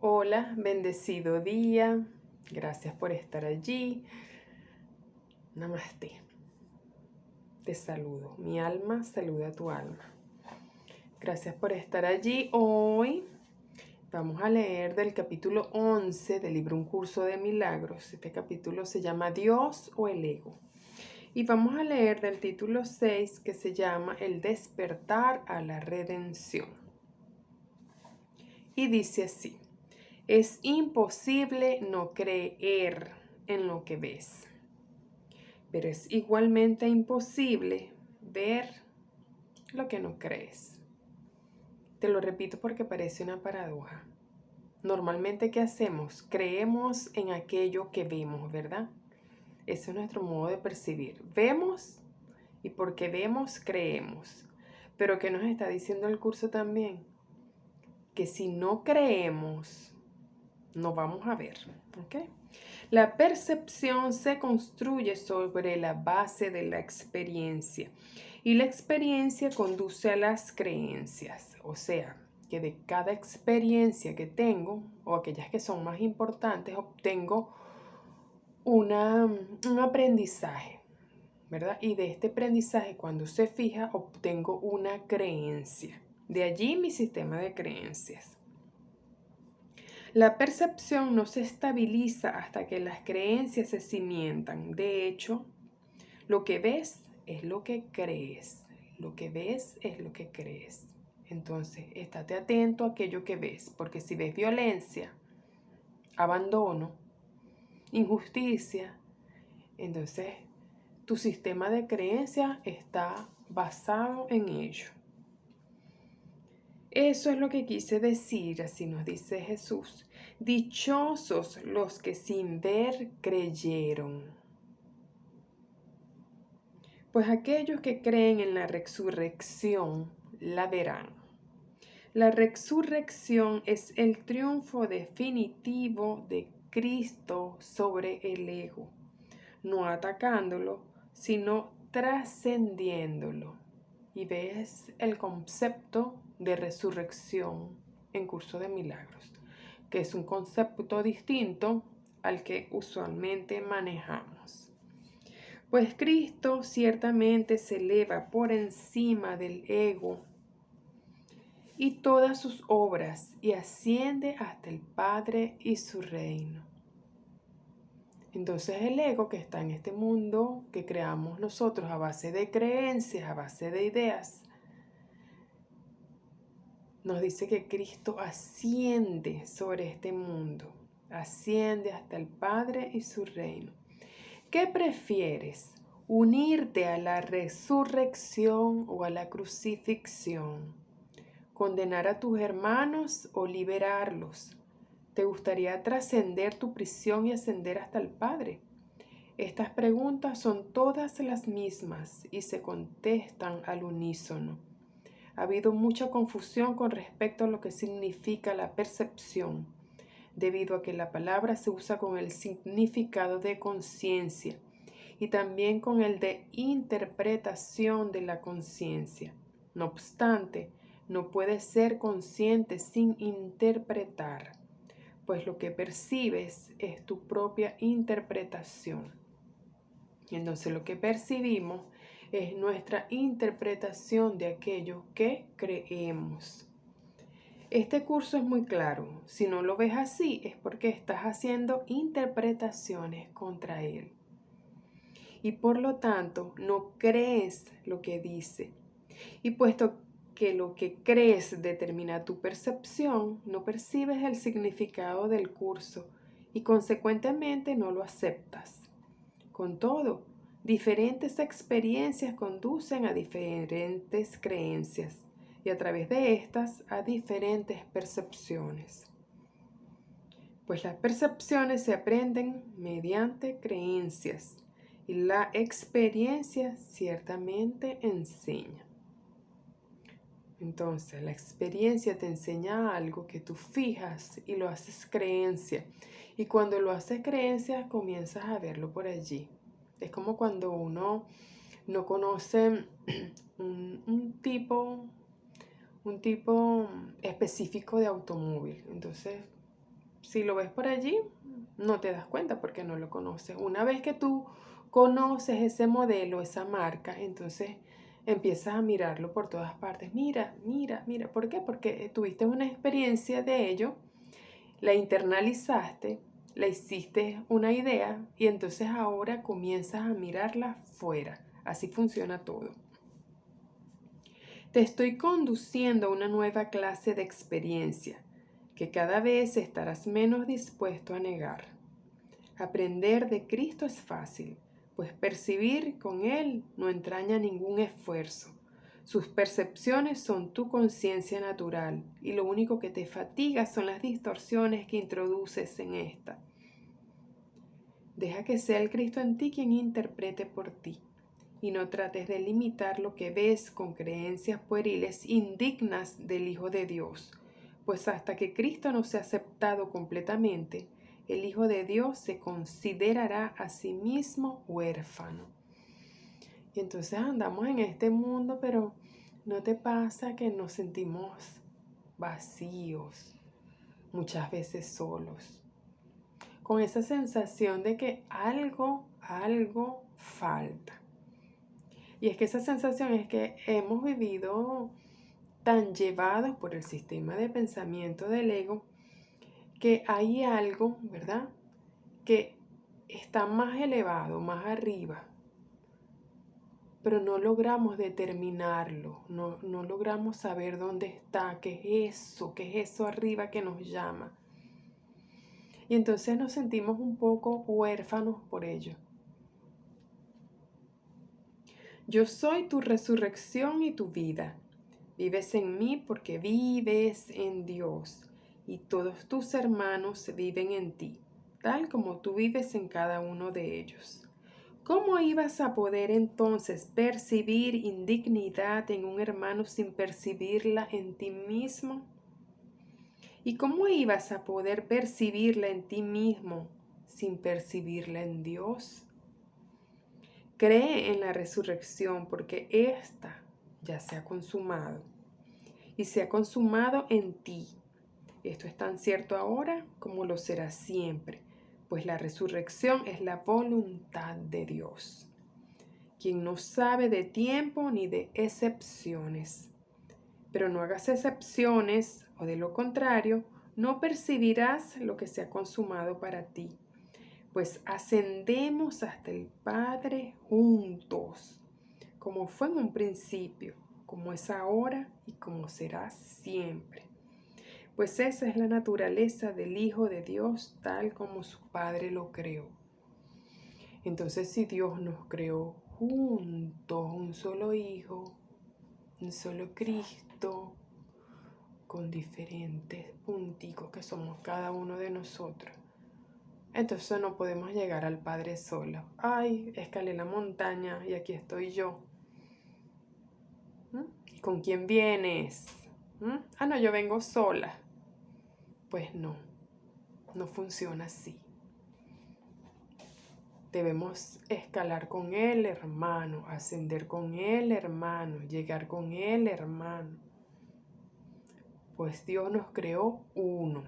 Hola, bendecido día. Gracias por estar allí. Namaste. Te saludo. Mi alma saluda a tu alma. Gracias por estar allí. Hoy vamos a leer del capítulo 11 del libro Un Curso de Milagros. Este capítulo se llama Dios o el Ego. Y vamos a leer del título 6 que se llama El despertar a la redención. Y dice así: es imposible no creer en lo que ves, pero es igualmente imposible ver lo que no crees. Te lo repito porque parece una paradoja. Normalmente, ¿qué hacemos? Creemos en aquello que vemos, ¿verdad? Ese es nuestro modo de percibir. Vemos y porque vemos, creemos. Pero ¿qué nos está diciendo el curso también? Que si no creemos, no vamos a ver, ¿ok? La percepción se construye sobre la base de la experiencia y la experiencia conduce a las creencias, o sea, que de cada experiencia que tengo o aquellas que son más importantes obtengo un aprendizaje, ¿verdad? Y de este aprendizaje, cuando se fija, obtengo una creencia. De allí mi sistema de creencias. La percepción no se estabiliza hasta que las creencias se cimientan. De hecho, lo que ves es lo que crees. Lo que ves es lo que crees. Entonces, estate atento a aquello que ves, porque si ves violencia, abandono, injusticia, entonces tu sistema de creencias está basado en ello. Eso es lo que quise decir, así nos dice Jesús. Dichosos los que sin ver creyeron. Pues aquellos que creen en la resurrección la verán. La resurrección es el triunfo definitivo de Cristo sobre el ego, no atacándolo, sino trascendiéndolo. Y ves el concepto de resurrección en Curso de Milagros, que es un concepto distinto al que usualmente manejamos. Pues Cristo ciertamente se eleva por encima del ego y todas sus obras y asciende hasta el Padre y su reino. Entonces el ego que está en este mundo que creamos nosotros a base de creencias, a base de ideas, nos dice que Cristo asciende sobre este mundo, asciende hasta el Padre y su reino. ¿Qué prefieres? ¿Unirte a la resurrección o a la crucifixión? ¿Condenar a tus hermanos o liberarlos? ¿Te gustaría trascender tu prisión y ascender hasta el Padre? Estas preguntas son todas las mismas y se contestan al unísono. Ha habido mucha confusión con respecto a lo que significa la percepción, debido a que la palabra se usa con el significado de conciencia y también con el de interpretación de la conciencia. No obstante, no puedes ser consciente sin interpretar, pues lo que percibes es tu propia interpretación. Y entonces lo que percibimos es nuestra interpretación de aquello que creemos. Este curso es muy claro. Si no lo ves así, es porque estás haciendo interpretaciones contra él. Y por lo tanto, no crees lo que dice. Y puesto que lo que crees determina tu percepción, no percibes el significado del curso y consecuentemente no lo aceptas. Con todo, diferentes experiencias conducen a diferentes creencias y a través de estas a diferentes percepciones. Pues las percepciones se aprenden mediante creencias y la experiencia ciertamente enseña. Entonces, la experiencia te enseña algo que tú fijas y lo haces creencia. Y cuando lo haces creencia, comienzas a verlo por allí. Es como cuando uno no conoce un tipo específico de automóvil. Entonces, si lo ves por allí, no te das cuenta porque no lo conoces. Una vez que tú conoces ese modelo, esa marca, entonces empiezas a mirarlo por todas partes. Mira, mira, mira. ¿Por qué? Porque tuviste una experiencia de ello, la internalizaste, la hiciste una idea y entonces ahora comienzas a mirarla fuera. Así funciona todo. Te estoy conduciendo a una nueva clase de experiencia que cada vez estarás menos dispuesto a negar. Aprender de Cristo es fácil, pues percibir con Él no entraña ningún esfuerzo. Sus percepciones son tu conciencia natural y lo único que te fatiga son las distorsiones que introduces en esta. Deja que sea el Cristo en ti quien interprete por ti y no trates de limitar lo que ves con creencias pueriles indignas del Hijo de Dios, pues hasta que Cristo no sea aceptado completamente, el Hijo de Dios se considerará a sí mismo huérfano. Y entonces andamos en este mundo, pero ¿no te pasa que nos sentimos vacíos, muchas veces solos, con esa sensación de que algo falta? Y es que esa sensación es que hemos vivido tan llevados por el sistema de pensamiento del ego que hay algo, ¿verdad?, que está más elevado, más arriba, pero no logramos determinarlo, no logramos saber dónde está, qué es eso arriba que nos llama. Y entonces nos sentimos un poco huérfanos por ello. Yo soy tu resurrección y tu vida. Vives en mí porque vives en Dios, y todos tus hermanos viven en ti, tal como tú vives en cada uno de ellos. ¿Cómo ibas a poder entonces percibir indignidad en un hermano sin percibirla en ti mismo? ¿Y cómo ibas a poder percibirla en ti mismo sin percibirla en Dios? Cree en la resurrección porque ésta ya se ha consumado y se ha consumado en ti. Esto es tan cierto ahora como lo será siempre, pues la resurrección es la voluntad de Dios, quien no sabe de tiempo ni de excepciones. Pero no hagas excepciones, o de lo contrario, no percibirás lo que se ha consumado para ti, pues ascendemos hasta el Padre juntos, como fue en un principio, como es ahora y como será siempre. Pues esa es la naturaleza del Hijo de Dios, tal como su Padre lo creó. Entonces, si Dios nos creó juntos, un solo Hijo, un solo Cristo, con diferentes punticos que somos cada uno de nosotros, entonces no podemos llegar al Padre solo. Ay, escalé la montaña y aquí estoy yo. ¿Y con quién vienes? Ah, no, yo vengo sola. Pues no funciona así. Debemos escalar con Él, hermano, ascender con Él, hermano, llegar con Él, hermano. Pues Dios nos creó uno.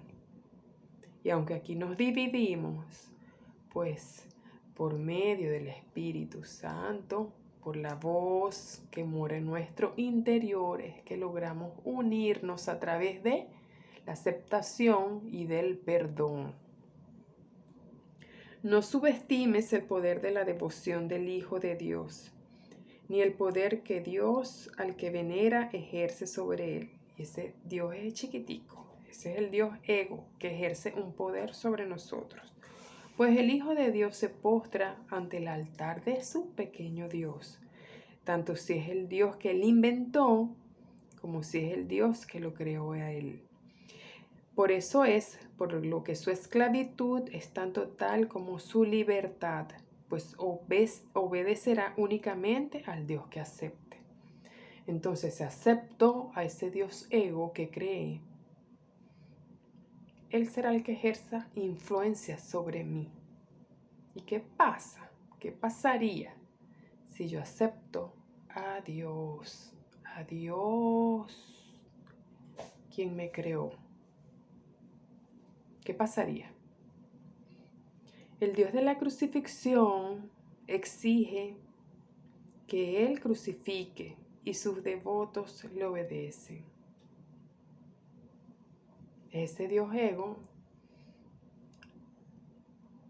Y aunque aquí nos dividimos, pues por medio del Espíritu Santo, por la voz que mora en nuestro interior, es que logramos unirnos a través de la aceptación y del perdón. No subestimes el poder de la devoción del Hijo de Dios, ni el poder que Dios al que venera ejerce sobre él. Y ese Dios es chiquitico, ese es el Dios ego que ejerce un poder sobre nosotros. Pues el Hijo de Dios se postra ante el altar de su pequeño Dios, tanto si es el Dios que él inventó, como si es el Dios que lo creó a él. Por eso es, por lo que su esclavitud es tan total como su libertad, pues obedecerá únicamente al Dios que acepte. Entonces se aceptó a ese Dios ego que cree. Él será el que ejerza influencia sobre mí. ¿Y qué pasa? ¿Qué pasaría si yo acepto a Dios? A Dios, quien me creó. ¿qué pasaría? El Dios de la crucifixión exige que Él crucifique y sus devotos le obedecen. Ese Dios ego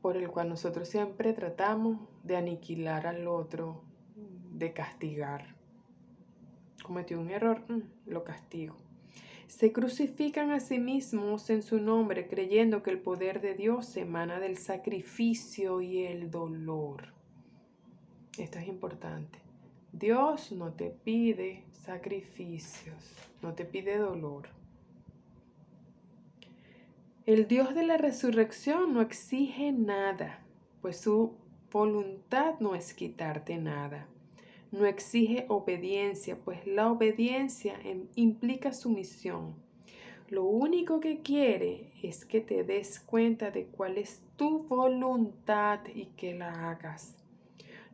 por el cual nosotros siempre tratamos de aniquilar al otro, de castigar. Cometió un error, lo castigo. Se crucifican a sí mismos en su nombre, creyendo que el poder de Dios emana del sacrificio y el dolor. Esto es importante. Dios no te pide sacrificios, no te pide dolor. El Dios de la resurrección no exige nada, pues su voluntad no es quitarte nada. No exige obediencia, pues la obediencia implica sumisión. Lo único que quiere es que te des cuenta de cuál es tu voluntad y que la hagas.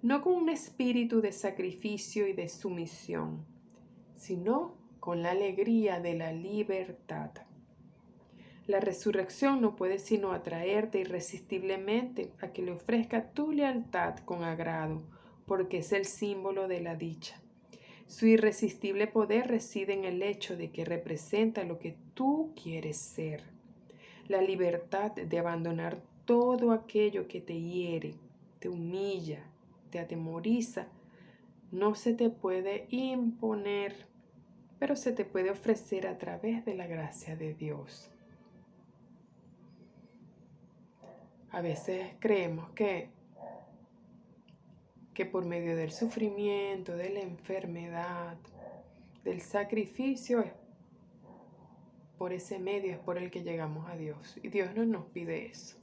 No con un espíritu de sacrificio y de sumisión, sino con la alegría de la libertad. La resurrección no puede sino atraerte irresistiblemente a que le ofrezca tu lealtad con agrado, porque es el símbolo de la dicha. Su irresistible poder reside en el hecho de que representa lo que tú quieres ser. La libertad de abandonar todo aquello que te hiere, te humilla, te atemoriza, no se te puede imponer, pero se te puede ofrecer a través de la gracia de Dios. A veces creemos que por medio del sufrimiento, de la enfermedad, del sacrificio, es por ese medio es por el que llegamos a Dios. Y Dios no nos pide eso.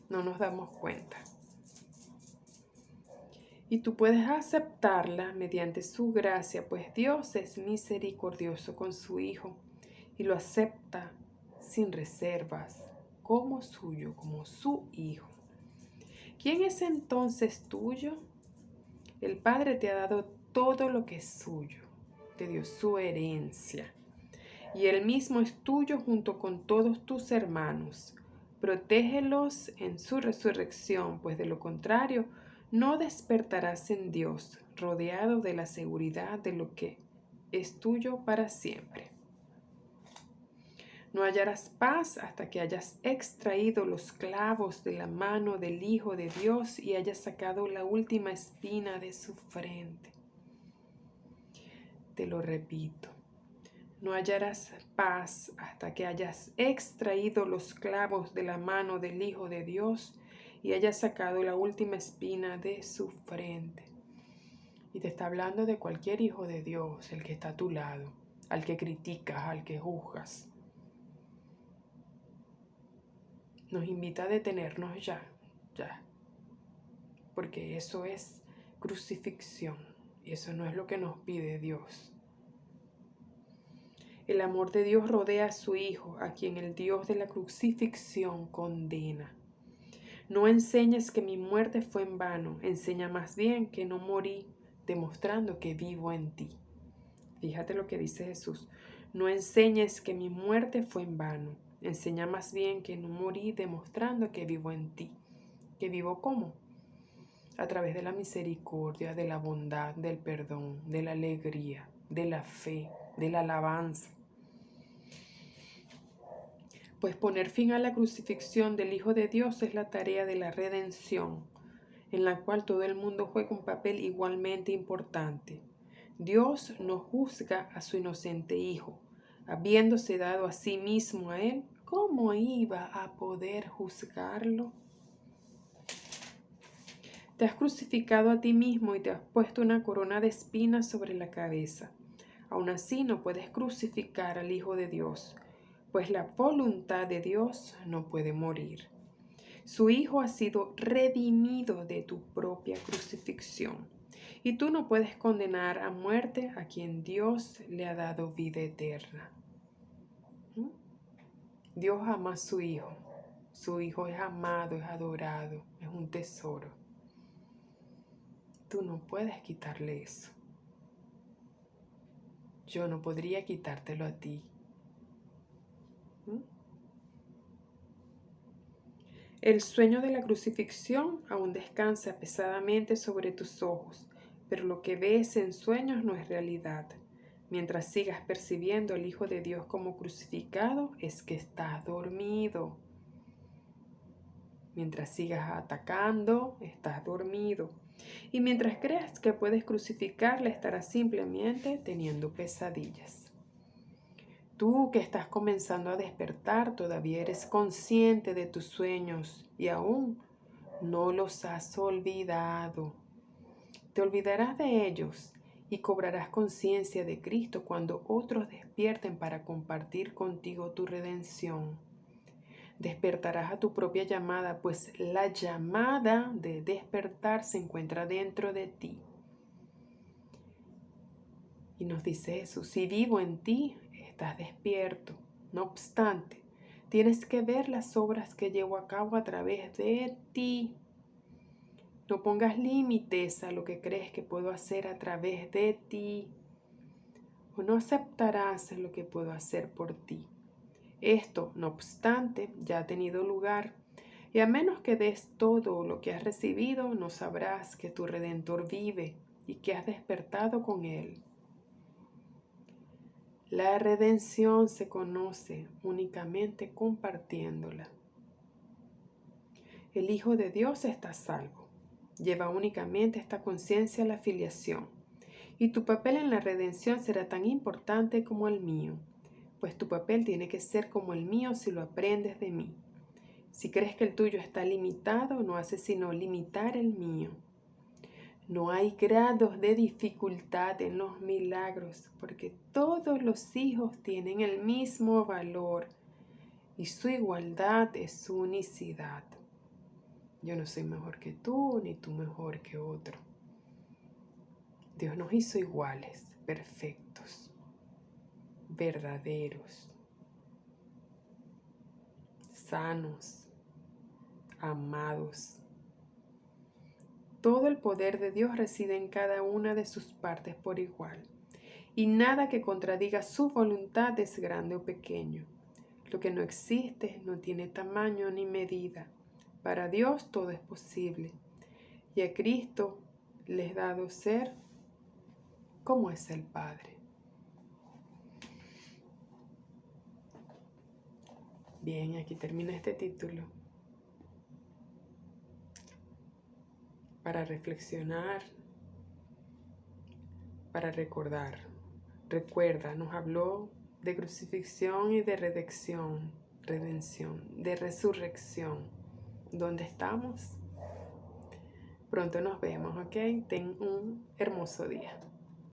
No nos damos cuenta. Y tú puedes aceptarla mediante su gracia, pues Dios es misericordioso con su Hijo y lo acepta sin reservas, como suyo, como su Hijo. ¿Quién es entonces tuyo? El Padre te ha dado todo lo que es suyo, te dio su herencia, y Él mismo es tuyo junto con todos tus hermanos. Protégelos en su resurrección, pues de lo contrario, no despertarás en Dios, rodeado de la seguridad de lo que es tuyo para siempre. No hallarás paz hasta que hayas extraído los clavos de la mano del Hijo de Dios y hayas sacado la última espina de su frente. Te lo repito. No hallarás paz hasta que hayas extraído los clavos de la mano del Hijo de Dios y hayas sacado la última espina de su frente. Y te está hablando de cualquier hijo de Dios, el que está a tu lado, al que criticas, al que juzgas. Nos invita a detenernos ya, porque eso es crucifixión y eso no es lo que nos pide Dios. El amor de Dios rodea a su Hijo, a quien el Dios de la crucifixión condena. No enseñes que mi muerte fue en vano, enseña más bien que no morí, demostrando que vivo en ti. Fíjate lo que dice Jesús. No enseñes que mi muerte fue en vano, enseña más bien que no morí, demostrando que vivo en ti. ¿Que vivo cómo? A través de la misericordia, de la bondad, del perdón, de la alegría, de la fe, de la alabanza. Pues poner fin a la crucifixión del Hijo de Dios es la tarea de la redención, en la cual todo el mundo juega un papel igualmente importante. Dios no juzga a su inocente Hijo. Habiéndose dado a sí mismo a Él, ¿cómo iba a poder juzgarlo? Te has crucificado a ti mismo y te has puesto una corona de espinas sobre la cabeza. Aún así no puedes crucificar al Hijo de Dios, pues la voluntad de Dios no puede morir. Su Hijo ha sido redimido de tu propia crucifixión, y tú no puedes condenar a muerte a quien Dios le ha dado vida eterna. Dios ama a su Hijo. Su Hijo es amado, es adorado, es un tesoro. Tú no puedes quitarle eso. Yo no podría quitártelo a ti. El sueño de la crucifixión aún descansa pesadamente sobre tus ojos, pero lo que ves en sueños no es realidad. Mientras sigas percibiendo al Hijo de Dios como crucificado, es que estás dormido. Mientras sigas atacando, estás dormido. Y mientras creas que puedes crucificarle, estarás simplemente teniendo pesadillas. Tú que estás comenzando a despertar, todavía eres consciente de tus sueños y aún no los has olvidado. Te olvidarás de ellos y cobrarás conciencia de Cristo cuando otros despierten para compartir contigo tu redención. Despertarás a tu propia llamada, pues la llamada de despertar se encuentra dentro de ti. Y nos dice Jesús, si vivo en ti, estás despierto. No obstante, tienes que ver las obras que llevo a cabo a través de ti. No pongas límites a lo que crees que puedo hacer a través de ti. O no aceptarás lo que puedo hacer por ti. Esto, no obstante, ya ha tenido lugar, y a menos que des todo lo que has recibido, no sabrás que tu Redentor vive y que has despertado con Él. La redención se conoce únicamente compartiéndola. El Hijo de Dios está a salvo. Lleva únicamente esta conciencia a la filiación, y tu papel en la redención será tan importante como el mío. Pues tu papel tiene que ser como el mío si lo aprendes de mí. Si crees que el tuyo está limitado, no hace sino limitar el mío. No hay grados de dificultad en los milagros, porque todos los hijos tienen el mismo valor y su igualdad es su unicidad. Yo no soy mejor que tú, ni tú mejor que otro. Dios nos hizo iguales, perfectos, verdaderos, sanos, amados. Todo el poder de Dios reside en cada una de sus partes por igual, y nada que contradiga su voluntad es grande o pequeño. Lo que no existe no tiene tamaño ni medida. Para Dios todo es posible, y a Cristo le es dado ser como es el Padre. Bien, aquí termina este título. Para reflexionar, para recordar. Recuerda, nos habló de crucifixión y de redención, de resurrección. ¿Dónde estamos? Pronto nos vemos, ¿ok? Ten un hermoso día.